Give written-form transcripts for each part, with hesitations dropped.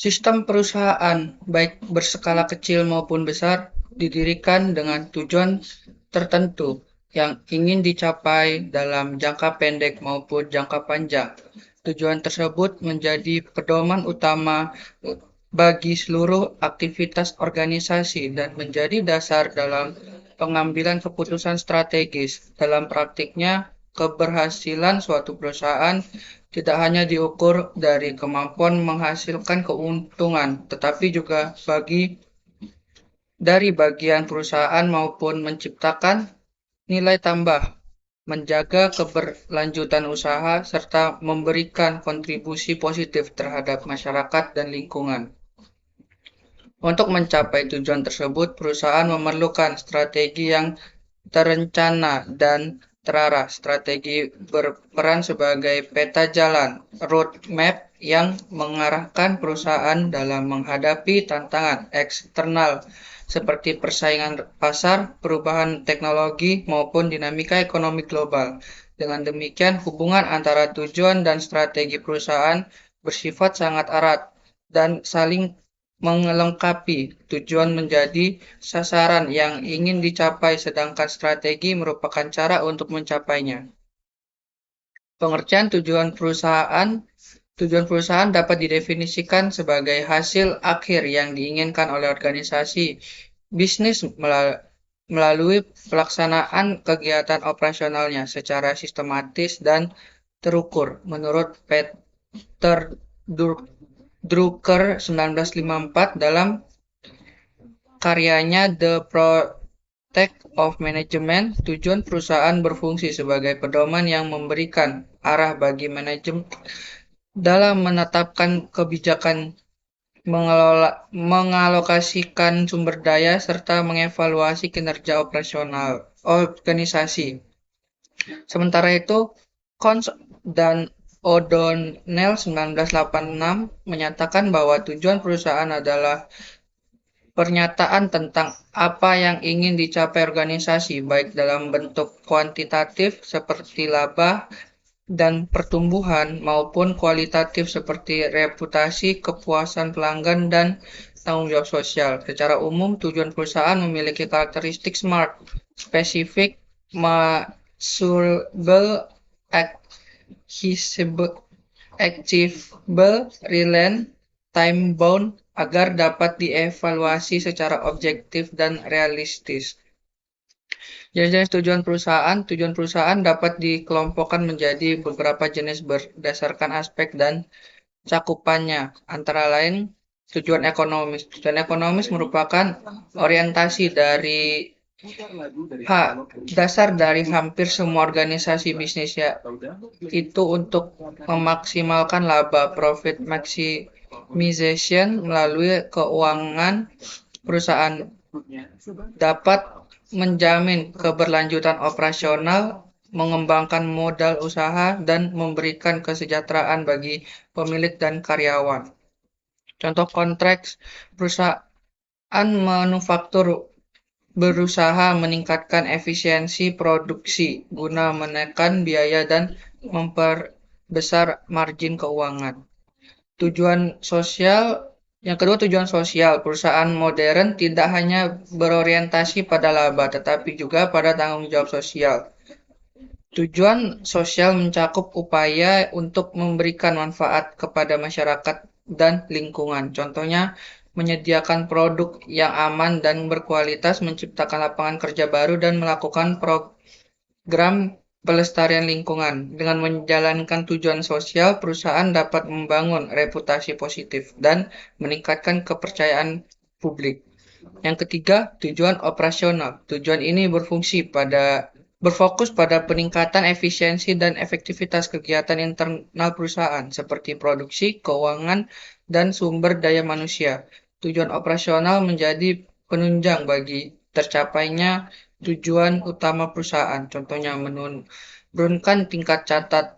Sistem perusahaan, baik berskala kecil maupun besar, didirikan dengan tujuan tertentu yang ingin dicapai dalam jangka pendek maupun jangka panjang. Tujuan tersebut menjadi pedoman utama bagi seluruh aktivitas organisasi dan menjadi dasar dalam pengambilan keputusan strategis. Dalam praktiknya, keberhasilan suatu perusahaan tidak hanya diukur dari kemampuan menghasilkan keuntungan, tetapi juga dari bagian perusahaan maupun menciptakan nilai tambah, menjaga keberlanjutan usaha, serta memberikan kontribusi positif terhadap masyarakat dan lingkungan. Untuk mencapai tujuan tersebut, perusahaan memerlukan strategi yang terencana dan terarah. Strategi berperan sebagai peta jalan (roadmap) yang mengarahkan perusahaan dalam menghadapi tantangan eksternal seperti persaingan pasar, perubahan teknologi, maupun dinamika ekonomi global. Dengan demikian, hubungan antara tujuan dan strategi perusahaan bersifat sangat erat dan saling melengkapi. Tujuan menjadi sasaran yang ingin dicapai, sedangkan strategi merupakan cara untuk mencapainya. Pengertian tujuan perusahaan dapat didefinisikan sebagai hasil akhir yang diinginkan oleh organisasi bisnis melalui pelaksanaan kegiatan operasionalnya secara sistematis dan terukur. Menurut Peter Drucker 1954 dalam karyanya The Project of Management, tujuan perusahaan berfungsi sebagai pedoman yang memberikan arah bagi manajemen dalam menetapkan kebijakan, mengalokasikan sumber daya, serta mengevaluasi kinerja operasional organisasi. Sementara itu, Cons dan O'Donnell 1986 menyatakan bahwa tujuan perusahaan adalah pernyataan tentang apa yang ingin dicapai organisasi, baik dalam bentuk kuantitatif seperti laba dan pertumbuhan maupun kualitatif seperti reputasi, kepuasan pelanggan, dan tanggung jawab sosial. Secara umum, tujuan perusahaan memiliki karakteristik SMART, spesifik, measurable, achievable, relevant, time-bound, agar dapat dievaluasi secara objektif dan realistis. Jenis-jenis tujuan perusahaan dapat dikelompokkan menjadi beberapa jenis berdasarkan aspek dan cakupannya, antara lain tujuan ekonomis. Tujuan ekonomis merupakan orientasi dari dasar dari hampir semua organisasi bisnis, itu untuk memaksimalkan laba (profit maximization) melalui keuangan. Perusahaan dapat menjamin keberlanjutan operasional, mengembangkan modal usaha, dan memberikan kesejahteraan bagi pemilik dan karyawan. Contoh konteks: perusahaan manufaktur berusaha meningkatkan efisiensi produksi guna menekan biaya dan memperbesar margin keuangan. Yang kedua, tujuan sosial. Perusahaan modern tidak hanya berorientasi pada laba, tetapi juga pada tanggung jawab sosial. Tujuan sosial mencakup upaya untuk memberikan manfaat kepada masyarakat dan lingkungan. Contohnya, menyediakan produk yang aman dan berkualitas, menciptakan lapangan kerja baru, dan melakukan program pelestarian lingkungan. Dengan menjalankan tujuan sosial, perusahaan dapat membangun reputasi positif dan meningkatkan kepercayaan publik. Yang ketiga, tujuan operasional. Tujuan ini berfokus pada peningkatan efisiensi dan efektivitas kegiatan internal perusahaan seperti produksi, keuangan, dan sumber daya manusia. Tujuan operasional menjadi penunjang bagi tercapainya tujuan utama perusahaan. Contohnya, menurunkan tingkat catat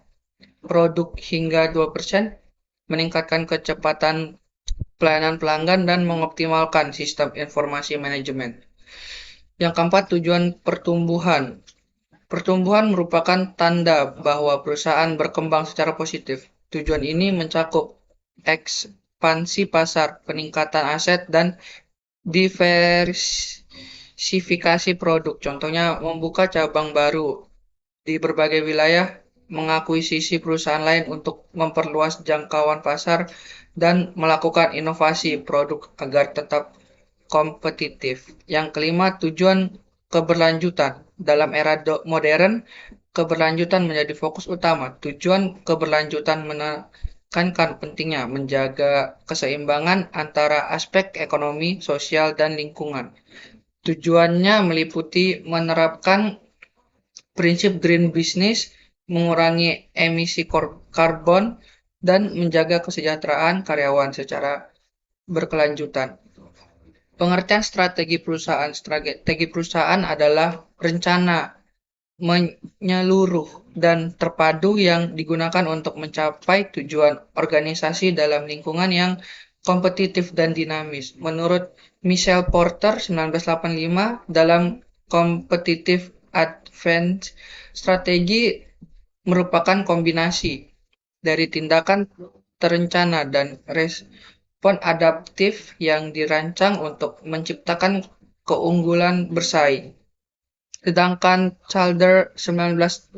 produk hingga 2%, meningkatkan kecepatan pelayanan pelanggan, dan mengoptimalkan sistem informasi manajemen. Yang keempat, tujuan pertumbuhan. Pertumbuhan merupakan tanda bahwa perusahaan berkembang secara positif. Tujuan ini mencakup ekspansi pasar, peningkatan aset, dan diversifikasi produk. Contohnya membuka cabang baru di berbagai wilayah, mengakuisisi perusahaan lain untuk memperluas jangkauan pasar, dan melakukan inovasi produk agar tetap kompetitif. Yang kelima, tujuan keberlanjutan. Dalam era modern, keberlanjutan menjadi fokus utama. Tujuan keberlanjutan menekankan pentingnya menjaga keseimbangan antara aspek ekonomi, sosial, dan lingkungan. Tujuannya meliputi menerapkan prinsip green business, mengurangi emisi karbon, dan menjaga kesejahteraan karyawan secara berkelanjutan. Pengertian strategi perusahaan. Strategi perusahaan adalah rencana menyeluruh dan terpadu yang digunakan untuk mencapai tujuan organisasi dalam lingkungan yang kompetitif dan dinamis. Menurut Michelle Porter 1985 dalam Competitive Advantage, strategi merupakan kombinasi dari tindakan terencana dan respon adaptif yang dirancang untuk menciptakan keunggulan bersaing. Sedangkan Chalder 1962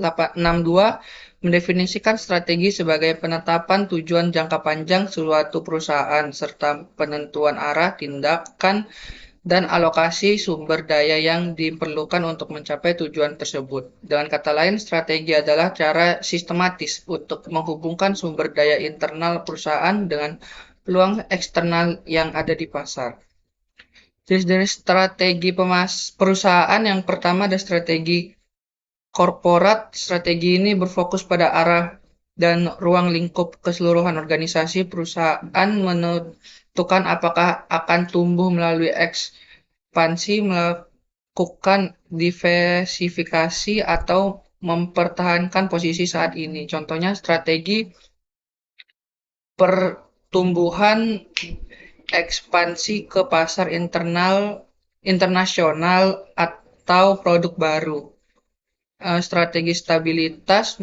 mendefinisikan strategi sebagai penetapan tujuan jangka panjang suatu perusahaan serta penentuan arah, tindakan, dan alokasi sumber daya yang diperlukan untuk mencapai tujuan tersebut. Dengan kata lain, strategi adalah cara sistematis untuk menghubungkan sumber daya internal perusahaan dengan peluang eksternal yang ada di pasar. Dari strategi perusahaan, yang pertama ada strategi korporat. Strategi ini berfokus pada arah dan ruang lingkup keseluruhan organisasi. Perusahaan menentukan apakah akan tumbuh melalui ekspansi, melakukan diversifikasi, atau mempertahankan posisi saat ini. Contohnya strategi pertumbuhan, ekspansi ke pasar internasional, atau produk baru. Strategi stabilitas,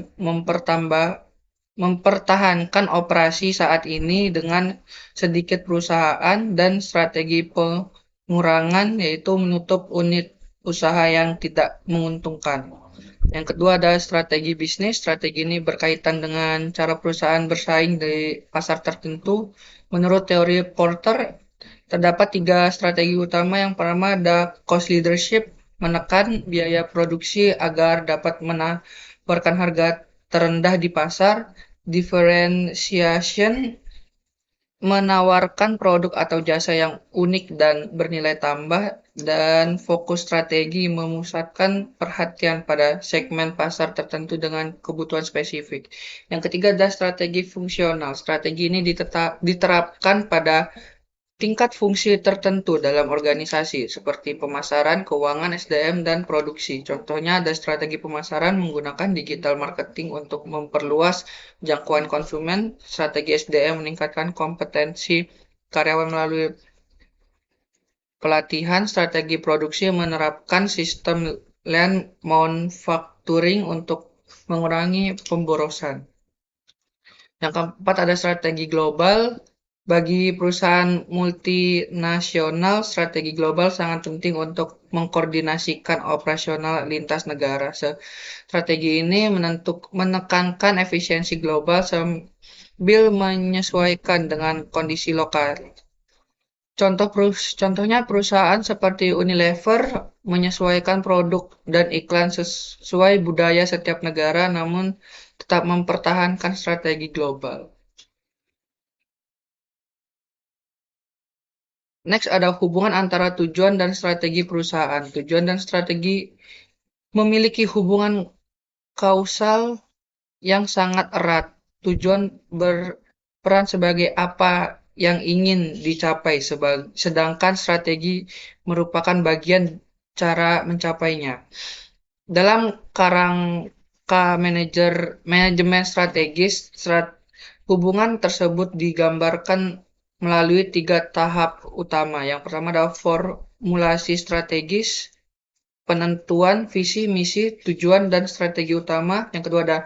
mempertahankan operasi saat ini dengan sedikit perusahaan, dan strategi pengurangan, yaitu menutup unit usaha yang tidak menguntungkan. Yang kedua ada strategi bisnis. Strategi ini berkaitan dengan cara perusahaan bersaing di pasar tertentu. Menurut teori Porter, terdapat 3 strategi utama. Yang pertama ada cost leadership, menekan biaya produksi agar dapat menawarkan harga terendah di pasar. Differentiation, menawarkan produk atau jasa yang unik dan bernilai tambah. Dan fokus strategi, memusatkan perhatian pada segmen pasar tertentu dengan kebutuhan spesifik. Yang ketiga adalah strategi fungsional. Strategi ini diterapkan pada tingkat fungsi tertentu dalam organisasi, seperti pemasaran, keuangan, SDM, dan produksi. Contohnya ada strategi pemasaran menggunakan digital marketing untuk memperluas jangkauan konsumen. Strategi SDM meningkatkan kompetensi karyawan melalui pelatihan. Strategi produksi menerapkan sistem lean manufacturing untuk mengurangi pemborosan. Yang keempat ada strategi global. Bagi perusahaan multinasional, strategi global sangat penting untuk mengkoordinasikan operasional lintas negara. Strategi ini menekankan efisiensi global sambil menyesuaikan dengan kondisi lokal. Contohnya perusahaan seperti Unilever menyesuaikan produk dan iklan sesuai budaya setiap negara, namun tetap mempertahankan strategi global. Next ada hubungan antara tujuan dan strategi perusahaan. Tujuan dan strategi memiliki hubungan kausal yang sangat erat. Tujuan berperan sebagai apa yang ingin dicapai, sedangkan strategi merupakan bagian cara mencapainya. Dalam kerangka manajemen strategis, hubungan tersebut digambarkan melalui 3 tahap utama. Yang pertama adalah formulasi strategis, penentuan visi, misi, tujuan, dan strategi utama. Yang kedua ada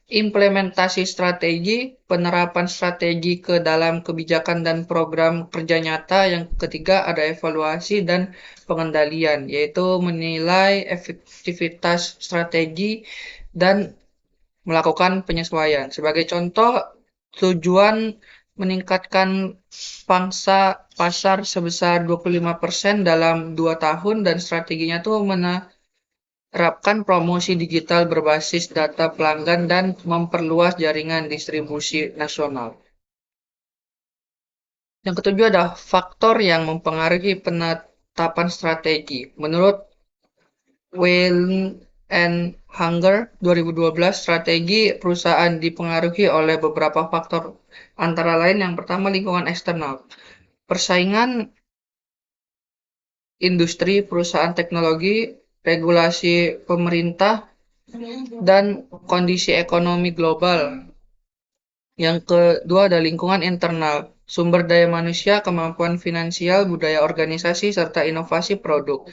implementasi strategi, penerapan strategi ke dalam kebijakan dan program kerja nyata. Yang ketiga ada evaluasi dan pengendalian, yaitu menilai efektivitas strategi dan melakukan penyesuaian. Sebagai contoh, tujuan meningkatkan pangsa pasar sebesar 25% dalam 2 tahun dan strateginya tuh menerapkan promosi digital berbasis data pelanggan dan memperluas jaringan distribusi nasional. Yang ketujuh ada faktor yang mempengaruhi penetapan strategi. Menurut Wayne and Hunger 2012, strategi perusahaan dipengaruhi oleh beberapa faktor, antara lain yang pertama lingkungan eksternal, persaingan industri, perusahaan teknologi, regulasi pemerintah, dan kondisi ekonomi global. Yang kedua ada lingkungan internal, sumber daya manusia, kemampuan finansial, budaya organisasi, serta inovasi produk.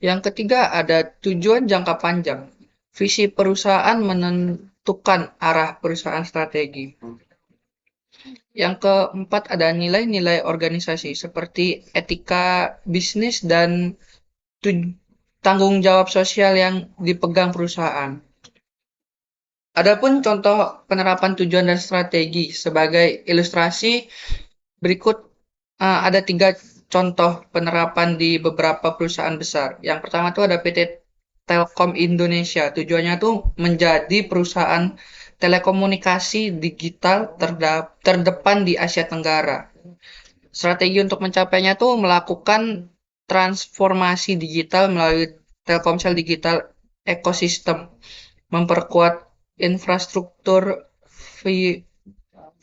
Yang ketiga ada tujuan jangka panjang. Visi perusahaan menentukan arah perusahaan strategi. Yang keempat ada nilai-nilai organisasi seperti etika bisnis dan tanggung jawab sosial yang dipegang perusahaan. Adapun contoh penerapan tujuan dan strategi sebagai ilustrasi berikut, ada 3 contoh penerapan di beberapa perusahaan besar. Yang pertama itu ada PT Telkom Indonesia. Tujuannya tuh menjadi perusahaan telekomunikasi digital terdepan di Asia Tenggara. Strategi untuk mencapainya tuh melakukan transformasi digital melalui Telkomsel Digital Ecosystem, memperkuat infrastruktur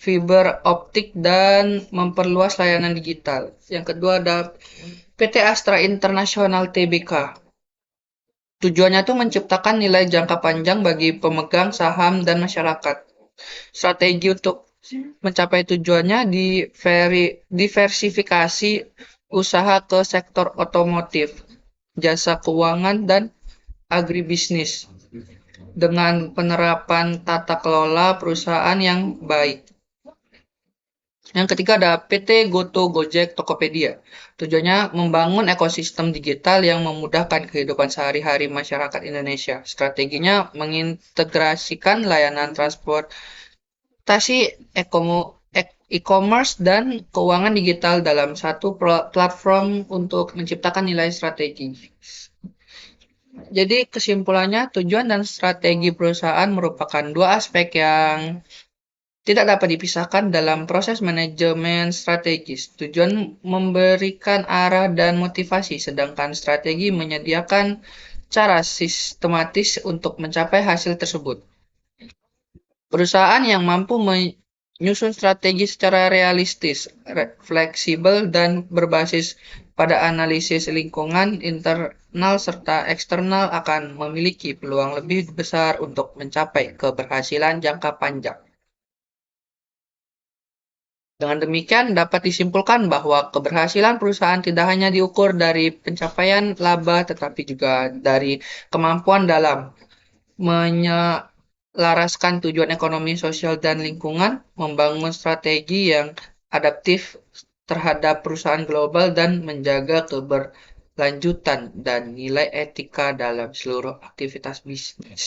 fiber optik dan memperluas layanan digital. Yang kedua ada PT Astra International Tbk. Tujuannya tuh menciptakan nilai jangka panjang bagi pemegang saham dan masyarakat. Strategi untuk mencapai tujuannya diversifikasi usaha ke sektor otomotif, jasa keuangan, dan agribisnis dengan penerapan tata kelola perusahaan yang baik. Yang ketiga ada PT GoTo Gojek Tokopedia. Tujuannya membangun ekosistem digital yang memudahkan kehidupan sehari-hari masyarakat Indonesia. Strateginya mengintegrasikan layanan transportasi, e-commerce, dan keuangan digital dalam satu platform untuk menciptakan nilai strategi. Jadi kesimpulannya, tujuan dan strategi perusahaan merupakan dua aspek yang tidak dapat dipisahkan dalam proses manajemen strategis. Tujuan memberikan arah dan motivasi, sedangkan strategi menyediakan cara sistematis untuk mencapai hasil tersebut. Perusahaan yang mampu menyusun strategi secara realistis, fleksibel, dan berbasis pada analisis lingkungan internal serta eksternal akan memiliki peluang lebih besar untuk mencapai keberhasilan jangka panjang. Dengan demikian, dapat disimpulkan bahwa keberhasilan perusahaan tidak hanya diukur dari pencapaian laba, tetapi juga dari kemampuan dalam menyelaraskan tujuan ekonomi, sosial, dan lingkungan, membangun strategi yang adaptif terhadap perusahaan global, dan menjaga keberlanjutan dan nilai etika dalam seluruh aktivitas bisnis.